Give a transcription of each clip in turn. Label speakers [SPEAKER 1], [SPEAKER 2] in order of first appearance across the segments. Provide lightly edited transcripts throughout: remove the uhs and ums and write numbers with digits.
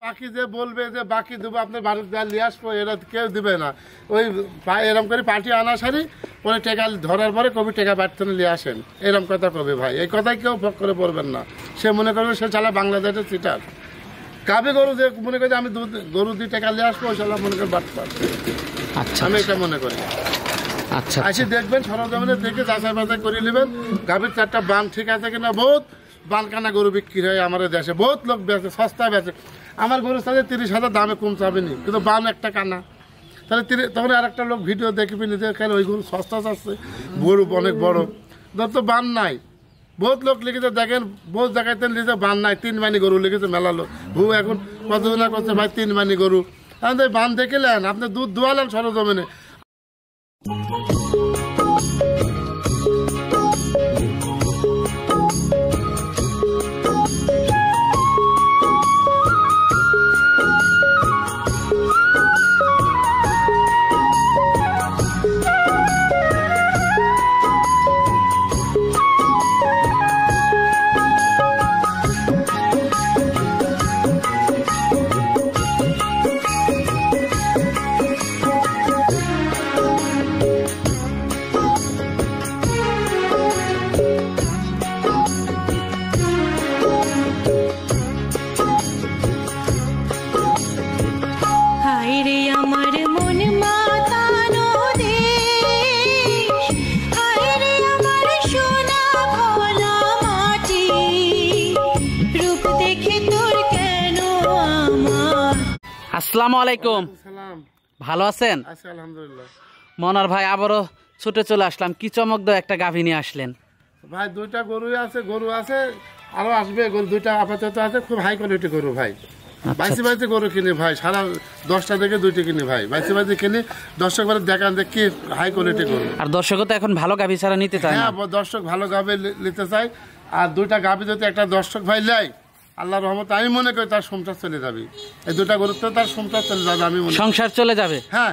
[SPEAKER 1] বাকি যে বলবে যে বাকি দেবো আপনার বাড়ির যা নিয়ে আসবো, এটা কেউ দিবে না। ওই এরম করে পার্টি আনা সারি পরে টেকা ধরার পরে কবি টেকা বাড়তে নিয়ে আসেন, এরম কথা কবি ভাই। এই কথাই কেউ ভোগ করে পড়বেন না। সে মনে করবে সে চালা বাংলাদেশের সিটার। গাভী গরু যে মনে করি আমি গরু দিয়ে টেকা নিয়ে আসবো, ওই চালা মনে করে বাড়তে পারবে।
[SPEAKER 2] আচ্ছা,
[SPEAKER 1] আমি এটা মনে করি।
[SPEAKER 2] আচ্ছা,
[SPEAKER 1] আসি দেখবেন সরজমিনে দেখে যাচাই বাছাই করে নেবেন গাভীর 4টা বান ঠিক আছে কিনা। বহুত বানকানা গরু বিক্রি হয় আমাদের দেশে, বহুত লোক বেচে, সস্তায় বেচে। আমার গরু সাথে 30,000 দামে কম চাবেনি, কিন্তু বান একটা কানা। তাহলে তখন আর একটা লোক ভিডিও দেখবি নিজে, কেন ওই গরু সস্তা চাচ্ছে, গরু অনেক বড়, ধর তো বান নাই। বহুত লোক লিখেছে দেখেন, বহুত জায়গায় লিখেছে বান নাই, 3 মানি গরু লিখেছে মেলা লোক। এখন কতজনা করছে ভাই 3 মানি গরু। আমাদের বান দেখলেন, আপনি দুধ দোয়ালেন সরজমিনে।
[SPEAKER 2] আসসালামু আলাইকুম, ভালো আছেন?
[SPEAKER 1] আলহামদুলিল্লাহ।
[SPEAKER 2] মনোয়ার ভাই আবারও ছুটে চলে আসলাম, কি চমক দাও একটা গাভী নিয়ে আসলেন
[SPEAKER 1] ভাই। 2টা গরুই আছে, গরু আছে আরো আসবে গরু, 2টা আপাতত আছে, খুব হাই কোয়ালিটি গরু ভাই। বাইশে বাইশে গরু কিনি ভাই, সারা 10টা থেকে 2টি কিনি ভাই, বাইশে বাইশে কিনি। দর্শক বারে দেখান যে কি হাই কোয়ালিটি গরু।
[SPEAKER 2] আর দর্শকও তো এখন ভালো গাভী ছাড়া নিতে চায় না।
[SPEAKER 1] হ্যাঁ, দর্শক ভালো গাভী নিতে চাই। আর 2টা গাভী যদি একটা দর্শক ভাই নেয়, আল্লাহর রহমতে আমি মনে করি তার সংসার চলে যাবে। এই 2টা গরুতে তার সংসার চলে যাবে, আমি মনে
[SPEAKER 2] সংসার চলে যাবে।
[SPEAKER 1] হ্যাঁ,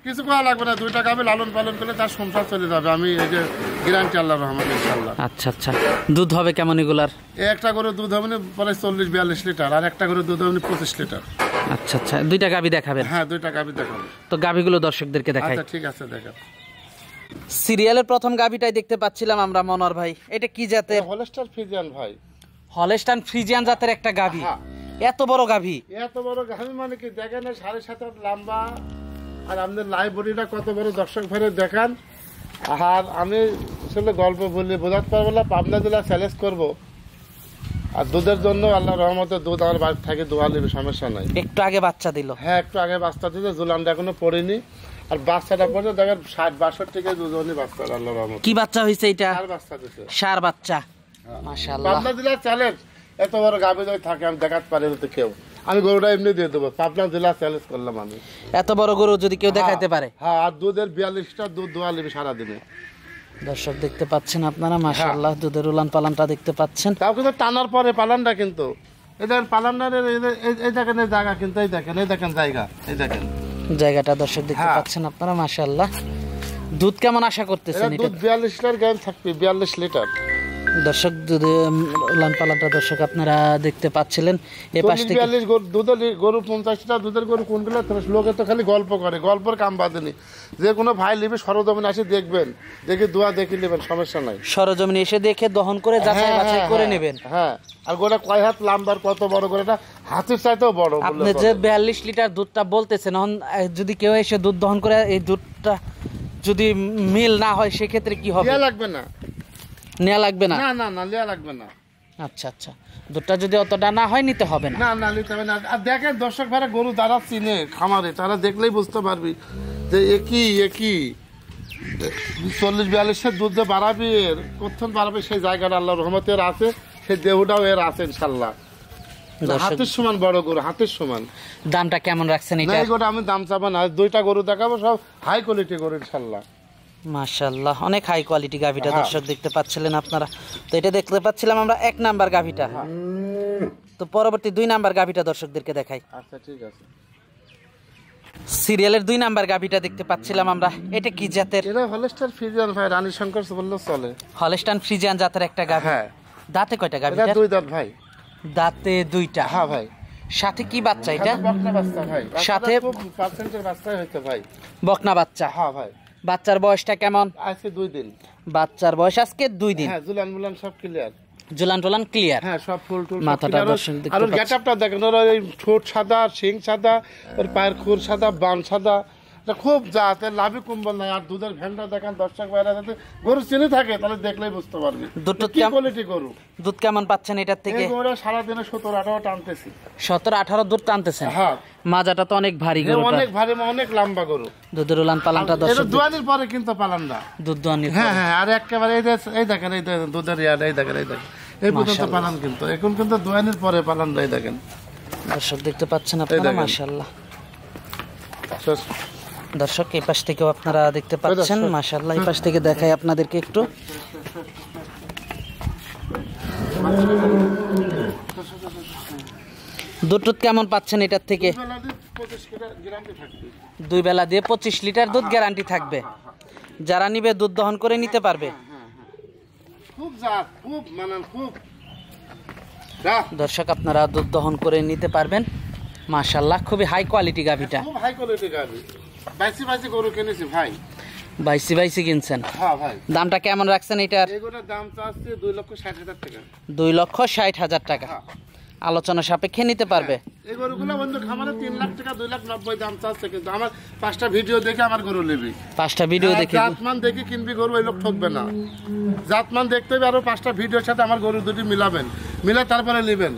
[SPEAKER 1] কিছু করা লাগবে না, 2টা গাভী লালন পালন করলে তার সংসার চলে যাবে। আমি এই যে গ্যারান্টি আল্লাহর রহমতে ইনশাআল্লাহ।
[SPEAKER 2] আচ্ছা আচ্ছা, দুধ হবে কেমন এগুলার?
[SPEAKER 1] একটা গরু দুধ হবে পরে 40-42 লিটার, আর একটা গরু দুধ হবে 25 লিটার।
[SPEAKER 2] আচ্ছা আচ্ছা, 2টা গাভী দেখাবেন?
[SPEAKER 1] হ্যাঁ, 2টা গাভী দেখাবো।
[SPEAKER 2] তো গাভীগুলো দর্শকদেরকে দেখাই।
[SPEAKER 1] আচ্ছা ঠিক আছে, দেখাব।
[SPEAKER 2] সিরিয়ালের প্রথম গাভীটাই দেখতে পাচ্ছিলাম আমরা মনোয়ার ভাই, এটা কি জাতের?
[SPEAKER 1] হলস্টার ফ্রিজিয়ান ভাই,
[SPEAKER 2] হলস্টাইন ফ্রিজিয়ান জাতের একটা গাভী। এত বড় গাভী?
[SPEAKER 1] এত বড় গাভী মানে কি দেখেন, 7.5 হাত লম্বা। আর আমাদের লাইভ বডিটা কত বড় দর্শক ভাই দেখান। আর আমি আসলে গল্প বলি বোঝাতে পারবো না, পাবনা জেলা চ্যালেঞ্জ করবো। আর দুধের জন্য আল্লাহ রহমতে দুধ আমার বাড়ি থাকে, দোয়া নেবে, সমস্যা নাই।
[SPEAKER 2] একটু আগে বাচ্চা দিল?
[SPEAKER 1] হ্যাঁ, একটু আগে বাচ্চা দিতে, জুলানটা এখনো পড়েনি। আর বাচ্চাটা পড়ে দেখেন 60-62 থেকে দুজনই বাচ্চা, আল্লাহ রহমতে।
[SPEAKER 2] কি বাচ্চা হয়েছে এটা?
[SPEAKER 1] ষাঁড় বাচ্চা দিছে।
[SPEAKER 2] ষাঁড় বাচ্চা, মাশাআল্লাহ।
[SPEAKER 1] পাবনা জেলা চ্যালেঞ্জ, এত বড় গাভী যদি থাকে আমি দেখাতে পারি না তো কেউ। আমি গরুটা এমনি দিয়ে দেবো, পাবনা জেলা চ্যালেঞ্জ করলাম আমি।
[SPEAKER 2] এত বড় গরু যদি কেউ দেখাইতে পারে?
[SPEAKER 1] হ্যাঁ, আর দুধের 42টা দুধ দোয়া নেবে সারাদিনে।
[SPEAKER 2] দর্শক দেখতে পাচ্ছেন আপনারা, মাশাআল্লাহ, দুধের উলান পালানটা দেখতে পাচ্ছেন।
[SPEAKER 1] তাও কিন্তু টানার পরে পালানটা, কিন্তু এদের পালানের এই দেখেন এই জায়গা, কিন্তু এই দেখেন জায়গা, এই দেখেন
[SPEAKER 2] জায়গাটা দর্শক দেখতে পাচ্ছেন আপনারা, মাশাআল্লাহ। দুধ কেমন আশা করতেছেন?
[SPEAKER 1] দুধ 42 লিটার গ্যান থাকবে, 42 লিটার।
[SPEAKER 2] দর্শক দুধে উলান পালানটা দর্শক আপনারা দেখতে পাচ্ছিলেন। এই পাশ থেকে
[SPEAKER 1] 42 দুধের গরু, 50টা দুধের গরু কোনগুলো? লোকে তো খালি গল্প করে, গল্পের কাম বাঁধেনি। যে কোনো ভাই নেবে সরজমিনে আসে দেখবেন, দেখে দোয়া দেখে নেবেন, সমস্যা নাই।
[SPEAKER 2] সরজমিনে এসে দেখে দহন করে যাচাই বাছাই করে নেবেন।
[SPEAKER 1] হ্যাঁ, আর গোটা কয় হাত লম্বার, কত বড় গোটা, হাতের চাইতেও বড়।
[SPEAKER 2] আপনি যে 42 লিটার দুধটা বলতেছেন, এখন যদি কেউ এসে দুধ দহন করে এই দুধটা যদি মিল না হয় সেক্ষেত্রে কি হবে?
[SPEAKER 1] নেওয়া লাগবে না,
[SPEAKER 2] নেওয়া লাগবে না?
[SPEAKER 1] না না না, নেওয়া লাগবে না।
[SPEAKER 2] আচ্ছা আচ্ছা, দুধটা যদি অতটা না হয় নিতে হবে না?
[SPEAKER 1] না না, নিতে হবে না। আর দেখেন দর্শক ভাড়া গরু যারা চিনে খামারে, তারা দেখলেই বুঝতে পারবি যে একই 40-42 দুধ যে বাড়াবি, এর কোথাও বাড়াবে সেই জায়গাটা আল্লাহর রহমতে এর আছে, সেই দেহটাও এর আছে ইনশাল্লাহ। হাতের সমান বড় গরু, হাতের সমান।
[SPEAKER 2] দামটা কেমন রাখছেন এটা?
[SPEAKER 1] এই গরু আমি দাম চাবো না, 2টা গরু দেখাবো, সব হাই কোয়ালিটি গরু ইনশাল্লাহ।
[SPEAKER 2] মাশাআল্লাহ, অনেক হাই কোয়ালিটি গাভীটা দর্শক দেখতে পাচ্ছিলেন আপনারা। তো এটা দেখতে পাচ্ছিলাম আমরা 1 নাম্বার গাভীটা। তো পরবর্তী 2 নাম্বার গাভীটা দর্শকদেরকে দেখাই।
[SPEAKER 1] আচ্ছা ঠিক আছে।
[SPEAKER 2] সিরিয়ালের 2 নাম্বার গাভীটা দেখতে পাচ্ছিলাম আমরা, এটা কি জাতের?
[SPEAKER 1] এটা হলস্টার ফ্রিজিয়ান ভাই, রানী শঙ্কর বললে চলে।
[SPEAKER 2] হলস্টাইন ফ্রিজিয়ান জাতের একটা গাভী।
[SPEAKER 1] হ্যাঁ।
[SPEAKER 2] দাঁতে কয়টা গাভী?
[SPEAKER 1] এটা 2 দাঁত ভাই।
[SPEAKER 2] দাঁতে 2টা?
[SPEAKER 1] হ্যাঁ ভাই।
[SPEAKER 2] সাথে কি বাচ্চা এটা?
[SPEAKER 1] বকনা বাচ্চা ভাই,
[SPEAKER 2] সাথে
[SPEAKER 1] খুব পার্সেন্টের বাচ্চা হয়েছে ভাই।
[SPEAKER 2] বকনা বাচ্চা?
[SPEAKER 1] হ্যাঁ ভাই।
[SPEAKER 2] বাচ্চার বয়সটা কেমন?
[SPEAKER 1] আজকে 2 দিন।
[SPEAKER 2] বাচ্চার বয়স আজকে 2 দিন।
[SPEAKER 1] হ্যাঁ, জুলান মুলান সব ক্লিয়ার।
[SPEAKER 2] জুলান টুলান ক্লিয়ার?
[SPEAKER 1] হ্যাঁ, সব ফুল টুল।
[SPEAKER 2] মাথাটা দর্শক দেখতে
[SPEAKER 1] আর
[SPEAKER 2] পাচ্ছেন।
[SPEAKER 1] গেটআপটা দেখেন, ওর এই ঠোঁট সাদা, শিং সাদা, ওর পায়ের খুর সাদা, বান সাদা, এটা খুব জাত। এর লাভি কুম্বল নাই। আর দুধের ভ্যানটা দেখেন দর্শক ভাইরা, যাতে গরু চিনে থাকে তাহলে দেখলেই বুঝতে পারবি
[SPEAKER 2] দুধ
[SPEAKER 1] কি কোয়ালিটি গরু।
[SPEAKER 2] দুধ কেমন পাচ্ছেন এটার থেকে?
[SPEAKER 1] এই গরুটা সারাদিনে 17-18 টানতেছি।
[SPEAKER 2] 17-18 দুধ টানতেছেন?
[SPEAKER 1] হ্যাঁ।
[SPEAKER 2] মাজাটা তো অনেক ভারী গরু,
[SPEAKER 1] অনেক ভারী, অনেক লম্বা গরু।
[SPEAKER 2] দুধের উলান পালানটা
[SPEAKER 1] এটা
[SPEAKER 2] দর্শক
[SPEAKER 1] দুয়ানির পরে কিন্তু পালানটা
[SPEAKER 2] দুধ দোয়ানির?
[SPEAKER 1] হ্যাঁ হ্যাঁ। আর একেবারে এই দেখেন, এই দেখেন দুধের ইয়ার্ড, এই দেখেন, এই দেখেন, এই পর্যন্ত পালান কিন্তু। এখন কিন্তু দুয়ানির পরে পালানটা, এই দেখেন
[SPEAKER 2] দর্শক দেখতে পাচ্ছেন আপনারা। মাশাআল্লাহ দর্শক, এই পাশ থেকেও আপনারা দেখতে পাচ্ছেন। মাশাআল্লাহ, এই পাশ থেকে দেখাই আপনাদেরকে একটু। দুধ কেমন পাচ্ছেন এটার থেকে? 2 বেলা দিয়ে 25 লিটার দুধ গ্যারান্টি থাকবে। যারা নিবে দুধ দহন করে নিতে পারবে।
[SPEAKER 1] খুব জাত, খুব মানান, খুব।
[SPEAKER 2] দর্শক আপনারা দুধ দহন করে নিতে পারবেন। মাশাআল্লাহ, খুবই হাই কোয়ালিটি গাভিটা।
[SPEAKER 1] খুব হাই কোয়ালিটি গাভি। বাইসি গরু কিনেছি ভাই।
[SPEAKER 2] বাইসি কিনছেন?
[SPEAKER 1] হ্যাঁ ভাই।
[SPEAKER 2] দামটা কেমন রাখছেন এটার?
[SPEAKER 1] এগুলোর দাম চাচ্ছে 2,60,000 টাকা।
[SPEAKER 2] 2,60,000 টাকা। আলোচনা সাপেক্ষে নিতে পারবে।
[SPEAKER 1] এই গরুগুলো অন্য খামারে 3 লাখ টাকা, 2,90,000 দাম চাচ্ছে, কিন্তু আমার 5টা ভিডিও দেখে আমার গরু নেবি।
[SPEAKER 2] 5টা ভিডিও দেখে?
[SPEAKER 1] জাতমান দেখে কিনবি গরু, এই লোক ঠকবে না। জাতমান দেখতে হবে, আরো 5টা ভিডিওর সাথে আমার গরু দুটি মিলাবেন, মিলে তারপরে নেবেন,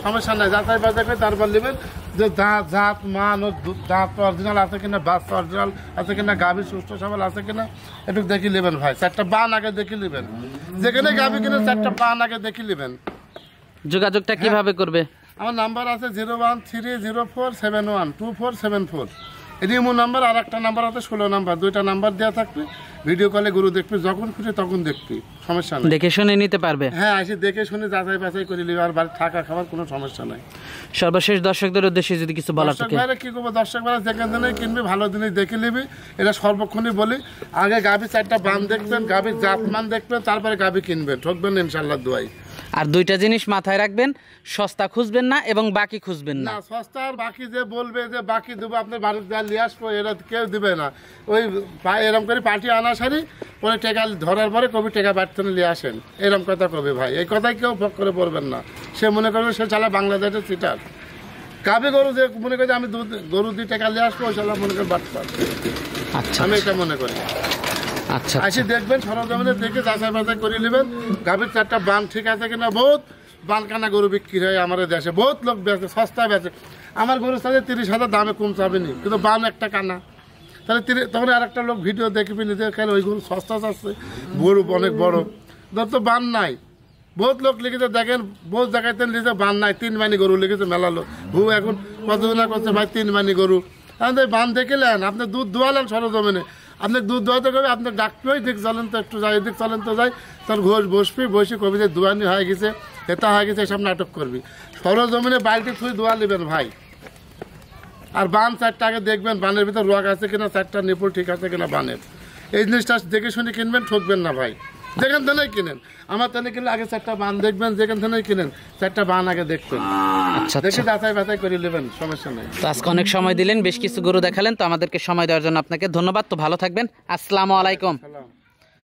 [SPEAKER 1] সমস্যা নাই। যাচাই বাছাই করে তারপর নেবেন যে জাত মান ও দাঁত অরিজিনাল আছে কিনা, বাচ্চা অরিজিনাল আছে কিনা, গাভী সুস্থ সবল আছে কিনা, একটু দেখে নেবেন ভাই। 4টা বান আগে দেখে নেবেন, যেখানে গাভী কিনে 4টা বান আগে দেখে নেবেন।
[SPEAKER 2] যোগাযোগটা কিভাবে করবে?
[SPEAKER 1] আমার নাম্বার আছে 01304712474। এটি আমার নাম্বার। আর একটা নাম্বার আছে 16 নাম্বার। 2টা নাম্বার দেওয়া থাকবে। ভিডিও কলে গরু দেখবি, যখন খুশি তখন দেখবি, সমস্যা নেই।
[SPEAKER 2] দেখে শুনে নিতে পারবে?
[SPEAKER 1] হ্যাঁ, এসে দেখে শুনে যাচাই বাছাই করে নিবি। আর বাড়ি থাকা খাবার কোনো সমস্যা নাই।
[SPEAKER 2] সর্বশেষ দর্শকদের উদ্দেশ্যে যদি কিছু বলার থাকে?
[SPEAKER 1] দর্শক ভাইরা কি করবো, দর্শক ভাইরা যেখান থেকে কিনবি ভালো জিনিস দেখে নিবি। এটা সর্বক্ষণই বলি, আগে গাভী 4টা বান দেখবেন, গাভীর জাতমান দেখবেন, তারপরে গাভী কিনবেন, ঠকবেন না ইনশাআল্লাহ দোয়াই।
[SPEAKER 2] আর 2টা জিনিস মাথায় রাখবেন, সস্তা খুঁজবেন না এবং বাকি খুঁজবেন না।
[SPEAKER 1] সস্তা আর বাকি যে বলবে যে বাকি দেবো আপনার বাড়ির যা নিয়ে আসবো, এরা কেউ দিবে না। ওই এরম করে পার্টি আনা সারি পরে টেকা ধরার পরে কবি টেকা বাড়তে নিয়ে আসেন, এরম কথা কবি ভাই। এই কথাই কেউ ভোগ করে পড়বেন না। সে মনে করবে সে চালা বাংলাদেশের সিটার। গাভী গরু যে মনে করে আমি গরু দিয়ে টেকা নিয়ে আসবো, ওই চালা মনে করে বাড়তে।
[SPEAKER 2] আচ্ছা,
[SPEAKER 1] আমি এটা মনে করি।
[SPEAKER 2] আচ্ছা,
[SPEAKER 1] আসি দেখবেন, সরজমিনে দেখে যাচাই বাছাই করে নেবেন। গাভীর 4টা বান ঠিক আছে কিনা। বহুত বানকানা গরু বিক্রি হয় আমাদের দেশে, বহুত লোক বেচে, সস্তায় বেচে। আমার গরুর সাথে 30,000 দামে কম চাবেনি, কিন্তু বান একটা কানা। তাহলে তখন আর একটা লোক ভিডিও দেখবি, নিজে খেলে ওই গরু সস্তা চাচ্ছে, গরু অনেক বড়, ধর তো বান নাই। বহুত লোক লিখেছে দেখেন, বহুত জায়গায় লিখেছে বান নাই, 3 মানি গরু লিখেছে মেলা লোক। এখন কতজনা করছে ভাই 3 মানি গরু। আমাদের বান দেখিলেন, আপনি দুধ দোয়ালেন সরজমিনে, আপনি দুধ দোয়াতে কবি, আপনি ডাক্তারই দিক চলেন তো, একটু যাই এদিক চলেন তো যাই, তোর ঘোষ বসে কবি যে দোয়ানি হয়ে গেছে, হেতা হয়ে গেছে, এসব নাটক করবি। সরজমিনে বাড়িতে থুই দোয়া নেবেন ভাই। আর বান 4টা আগে দেখবেন, বানের ভিতর রোগ আছে কিনা, 4টা নিপুল ঠিক আছে কিনা বানের। এই জিনিসটা দেখে শুনে কিনবেন, ঠকবেন না ভাই। যেখান থেকেই কিনেন, আমার থেকে কিনলে আগে 4টা বান দেখবেন, যেখান থেকেই কিনেন 4টা বান আগে দেখবেন, দেখে যাচাই বাছাই করে নেবেন, সমস্যা নেই।
[SPEAKER 2] তো আজকে অনেক সময় দিলেন, বেশ কিছু গরু দেখালেন, তো আমাদেরকে সময় দেওয়ার জন্য আপনাকে ধন্যবাদ। তো ভালো থাকবেন। আসসালামু আলাইকুম।